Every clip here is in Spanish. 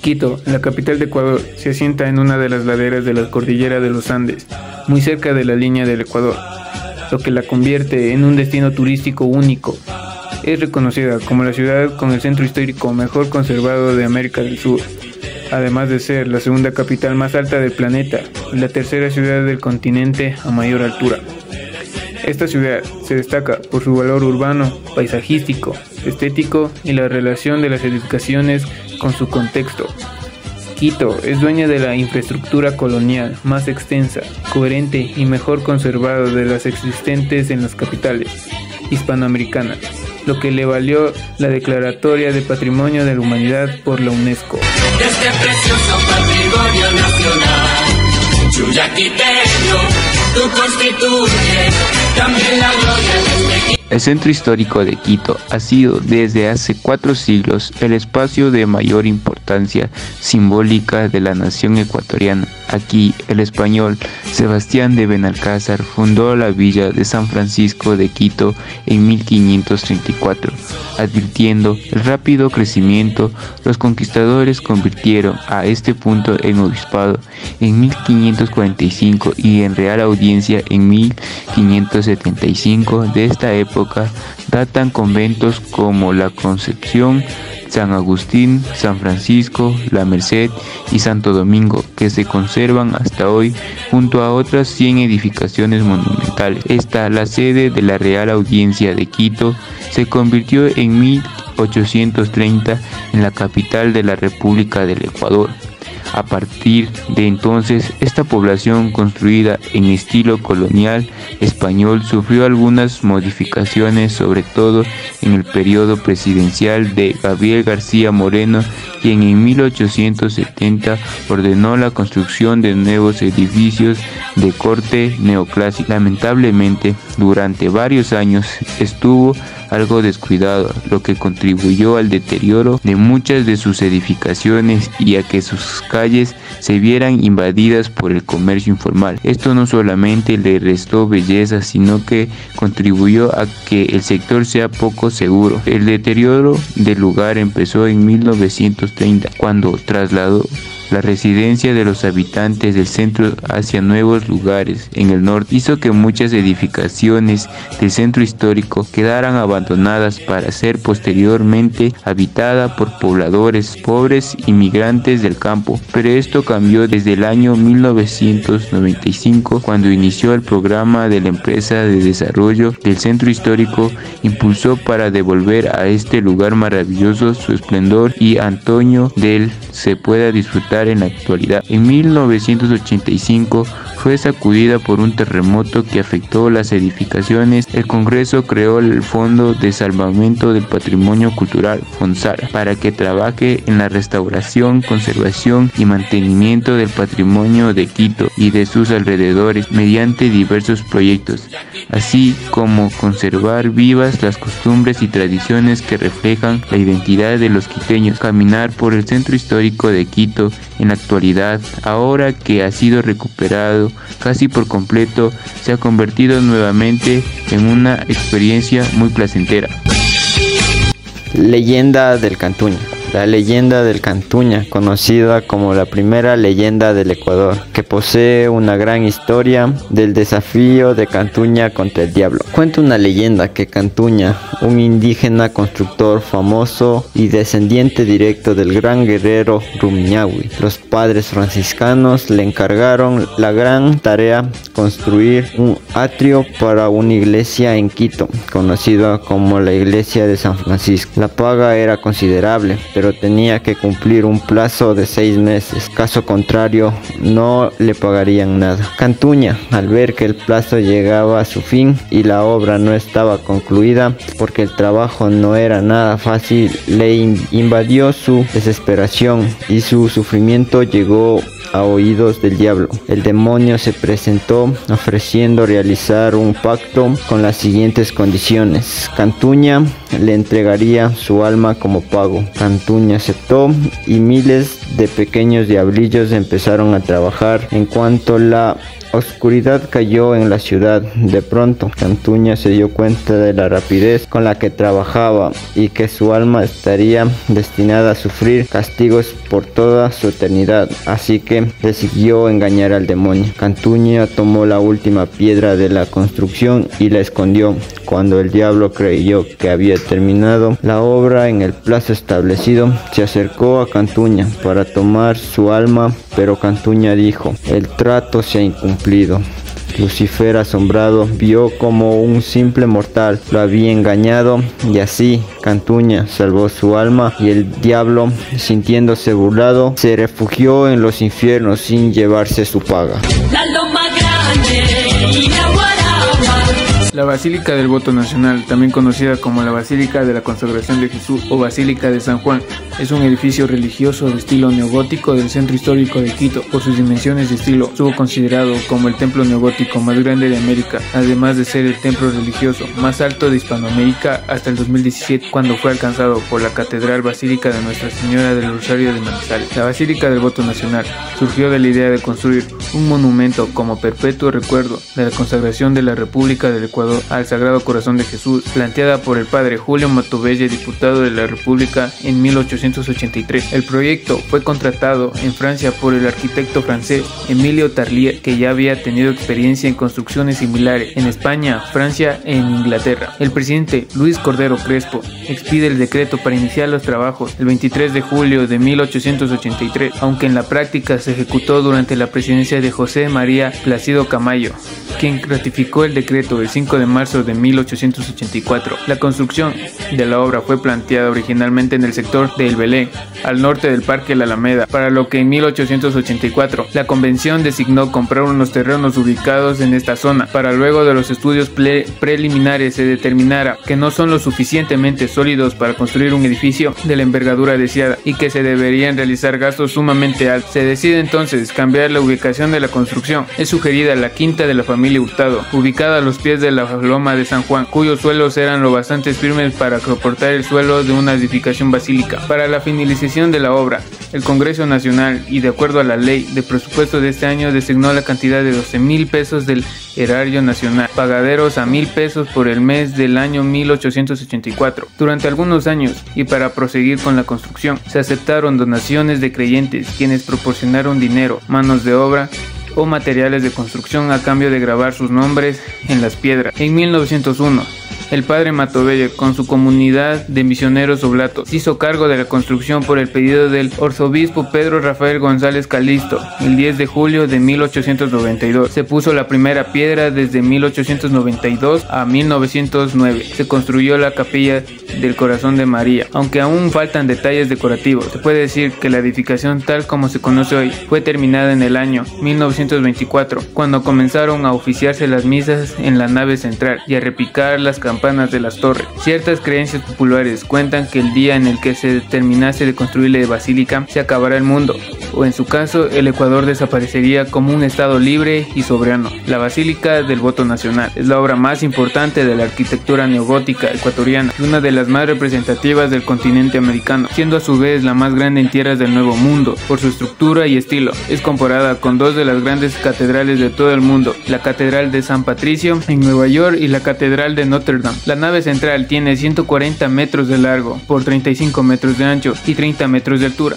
Quito, la capital de Ecuador, se asienta en una de las laderas de la cordillera de los Andes, muy cerca de la línea del Ecuador, lo que la convierte en un destino turístico único. Es reconocida como la ciudad con el centro histórico mejor conservado de América del Sur, además de ser la segunda capital más alta del planeta y la tercera ciudad del continente a mayor altura. Esta ciudad se destaca por su valor urbano, paisajístico, estético y la relación de las edificaciones con su contexto. Quito es dueña de la infraestructura colonial más extensa, coherente y mejor conservada de las existentes en las capitales hispanoamericanas, lo que le valió la declaratoria de Patrimonio de la Humanidad por la UNESCO. Este precioso patrimonio nacional, chuyaquiteño, tú constituyes también la gloria de este Quito. El centro histórico de Quito ha sido desde hace 4 siglos el espacio de mayor importancia simbólica de la nación ecuatoriana. Aquí el español Sebastián de Benalcázar fundó la villa de San Francisco de Quito en 1534. Advirtiendo el rápido crecimiento, los conquistadores convirtieron a este punto en obispado en 1545 y en Real Audiencia en 1575. De esta época datan conventos como la Concepción, San Agustín, San Francisco, La Merced y Santo Domingo, que se conservan hasta hoy junto a otras 100 edificaciones monumentales. Esta, la sede de la Real Audiencia de Quito, se convirtió en 1830 en la capital de la República del Ecuador. A partir de entonces, esta población construida en estilo colonial español sufrió algunas modificaciones, sobre todo en el periodo presidencial de Gabriel García Moreno, quien en 1870 ordenó la construcción de nuevos edificios de corte neoclásico. Lamentablemente, durante varios años estuvo algo descuidado, lo que contribuyó al deterioro de muchas de sus edificaciones y a que sus calles se vieran invadidas por el comercio informal. Esto no solamente le restó belleza, sino que contribuyó a que el sector sea poco seguro. El deterioro del lugar empezó en 1930, cuando trasladó la residencia de los habitantes del centro hacia nuevos lugares en el norte. Hizo que muchas edificaciones del centro histórico quedaran abandonadas para ser posteriormente habitada por pobladores pobres y migrantes del campo. Pero esto cambió desde el año 1995, cuando inició el programa de la empresa de desarrollo del centro histórico, impulsó para devolver a este lugar maravilloso su esplendor y antoño de él se pueda disfrutar en la actualidad. En 1985 fue sacudida por un terremoto que afectó las edificaciones. El Congreso creó el Fondo de Salvamento del Patrimonio Cultural, FONSAR, para que trabaje en la restauración, conservación y mantenimiento del patrimonio de Quito y de sus alrededores mediante diversos proyectos, así como conservar vivas las costumbres y tradiciones que reflejan la identidad de los quiteños. Caminar por el centro histórico de Quito en la actualidad, ahora que ha sido recuperado casi por completo, se ha convertido nuevamente en una experiencia muy placentera. Leyenda del Cantuña. La leyenda del Cantuña, conocida como la primera leyenda del Ecuador, que posee una gran historia del desafío de Cantuña contra el diablo. Cuenta una leyenda que Cantuña, un indígena constructor famoso y descendiente directo del gran guerrero Rumiñahui, los padres franciscanos le encargaron la gran tarea construir un atrio para una iglesia en Quito, conocida como la iglesia de San Francisco. La paga era considerable, pero tenía que cumplir un plazo de 6 meses, caso contrario no le pagarían nada. Cantuña, al ver que el plazo llegaba a su fin y la obra no estaba concluida, porque el trabajo no era nada fácil, le invadió su desesperación y su sufrimiento llegó a oídos del diablo. El demonio se presentó ofreciendo realizar un pacto con las siguientes condiciones. Cantuña le entregaría su alma como pago. Cantuña aceptó y miles de pequeños diablillos empezaron a trabajar. En cuanto la oscuridad cayó en la ciudad. De pronto, Cantuña se dio cuenta de la rapidez con la que trabajaba y que su alma estaría destinada a sufrir castigos por toda su eternidad. Así que decidió engañar al demonio. Cantuña tomó la última piedra de la construcción y la escondió. Cuando el diablo creyó que había terminado la obra en el plazo establecido, se acercó a Cantuña para tomar su alma, pero Cantuña dijo: el trato se ha incumplido. Lucifer, asombrado, vio como un simple mortal lo había engañado, y así Cantuña salvó su alma, y el diablo, sintiéndose burlado, se refugió en los infiernos sin llevarse su paga. La loma grande y la Guaraba. La Basílica del Voto Nacional, también conocida como la Basílica de la Consagración de Jesús o Basílica de San Juan, es un edificio religioso de estilo neogótico del centro histórico de Quito. Por sus dimensiones y estilo, estuvo considerado como el templo neogótico más grande de América, además de ser el templo religioso más alto de Hispanoamérica hasta el 2017, cuando fue alcanzado por la Catedral Basílica de Nuestra Señora del Rosario de Manizales. La Basílica del Voto Nacional surgió de la idea de construir un monumento como perpetuo recuerdo de la consagración de la República del Ecuador al Sagrado Corazón de Jesús, planteada por el padre Julio Matovelle, diputado de la República en 1883. El proyecto fue contratado en Francia por el arquitecto francés Emilio Tarlier, que ya había tenido experiencia en construcciones similares en España, Francia e en Inglaterra. El presidente Luis Cordero Crespo expide el decreto para iniciar los trabajos el 23 de julio de 1883, aunque en la práctica se ejecutó durante la presidencia de José María Plácido Camayo, quien ratificó el decreto el 5 de marzo de 1884. La construcción de la obra fue planteada originalmente en el sector de El Belén, al norte del Parque La Alameda, para lo que en 1884 la convención designó comprar unos terrenos ubicados en esta zona, para luego de los estudios preliminares se determinara que no son lo suficientemente sólidos para construir un edificio de la envergadura deseada y que se deberían realizar gastos sumamente altos. Se decide entonces cambiar la ubicación de la construcción. Es sugerida la quinta de la familia Hurtado, ubicada a los pies de la loma de San Juan, cuyos suelos eran lo bastante firmes para soportar el suelo de una edificación basílica. Para la finalización de la obra, el Congreso Nacional, y de acuerdo a la ley de presupuesto de este año, designó la cantidad de 12,000 pesos del erario nacional, pagaderos a 1,000 pesos por el mes del año 1884. Durante algunos años, y para proseguir con la construcción, se aceptaron donaciones de creyentes, quienes proporcionaron dinero, manos de obra o materiales de construcción a cambio de grabar sus nombres en las piedras. En 1901, el padre Matovelle, con su comunidad de misioneros oblatos, se hizo cargo de la construcción por el pedido del arzobispo Pedro Rafael González Calisto. El 10 de julio de 1892 se puso la primera piedra. Desde 1892 a 1909 se construyó la capilla del Corazón de María. Aunque aún faltan detalles decorativos, se puede decir que la edificación tal como se conoce hoy fue terminada en el año 1924, cuando comenzaron a oficiarse las misas en la nave central y a repicar las campanas de las torres. Ciertas creencias populares cuentan que el día en el que se terminase de construir la basílica se acabará el mundo, o en su caso el Ecuador desaparecería como un estado libre y soberano. La Basílica del Voto Nacional es la obra más importante de la arquitectura neogótica ecuatoriana y una de las más representativas del continente americano, siendo a su vez la más grande en tierras del Nuevo Mundo por su estructura y estilo. Es comparada con dos de las grandes catedrales de todo el mundo, la Catedral de San Patricio en Nueva York y la Catedral de Notre Dame. La nave central tiene 140 metros de largo por 35 metros de ancho y 30 metros de altura.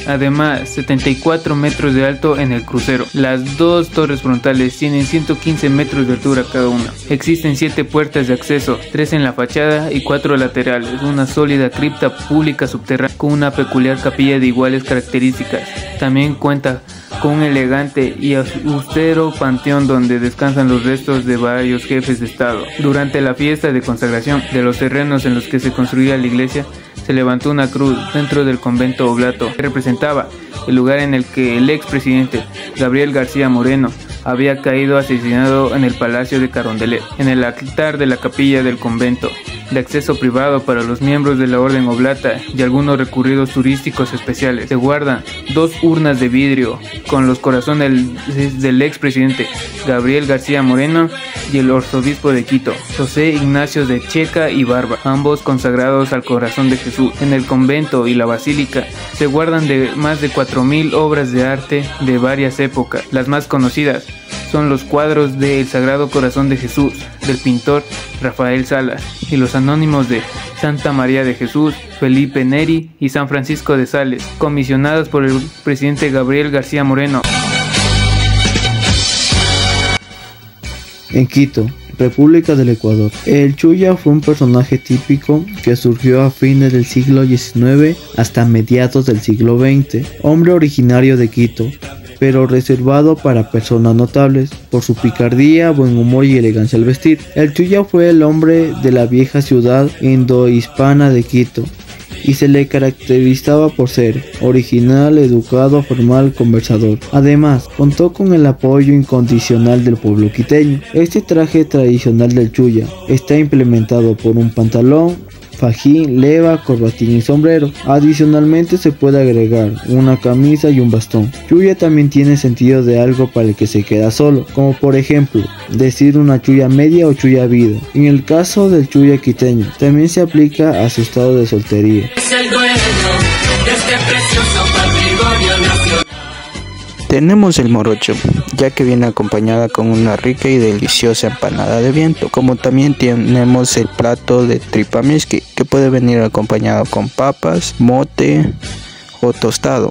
Además, 74 metros de alto en el crucero. Las dos torres frontales tienen 115 metros de altura cada una. Existen 7 puertas de acceso, 3 en la fachada y 4 laterales. Una sólida cripta pública subterránea con una peculiar capilla de iguales características. También cuenta con un elegante y austero panteón donde descansan los restos de varios jefes de estado. Durante la fiesta de consagración de los terrenos en los que se construía la iglesia, se levantó una cruz dentro del convento oblato que representaba el lugar en el que el expresidente Gabriel García Moreno había caído asesinado en el Palacio de Carondelet. En el altar de la capilla del convento, de acceso privado para los miembros de la orden oblata y algunos recurridos turísticos especiales, se guardan 2 urnas de vidrio con los corazones del expresidente Gabriel García Moreno y el arzobispo de Quito, José Ignacio de Checa y Barba, ambos consagrados al corazón de Jesús. En el convento y la basílica se guardan más de 4,000 obras de arte de varias épocas. Las más conocidas son los cuadros de El Sagrado Corazón de Jesús, del pintor Rafael Salas, y los anónimos de Santa María de Jesús, Felipe Neri y San Francisco de Sales, comisionados por el presidente Gabriel García Moreno. En Quito, República del Ecuador. El Chuya fue un personaje típico que surgió a fines del siglo XIX hasta mediados del siglo XX. Hombre originario de Quito, pero reservado para personas notables por su picardía, buen humor y elegancia al vestir. El Chuya fue el hombre de la vieja ciudad indohispana de Quito y se le caracterizaba por ser original, educado, formal, conversador. Además, contó con el apoyo incondicional del pueblo quiteño. Este traje tradicional del Chuya está implementado por un pantalón, fajín, leva, corbatín y sombrero. Adicionalmente se puede agregar una camisa y un bastón. Chuya también tiene sentido de algo para el que se queda solo, como por ejemplo decir una chuya media o chuya vida. En el caso del Chuya quiteño, también se aplica a su estado de soltería. Es el dueño de este precioso patrimonio nacional. Tenemos el morocho, ya que viene acompañada con una rica y deliciosa empanada de viento, como también tenemos el plato de tripa mezqui, que puede venir acompañado con papas, mote o tostado.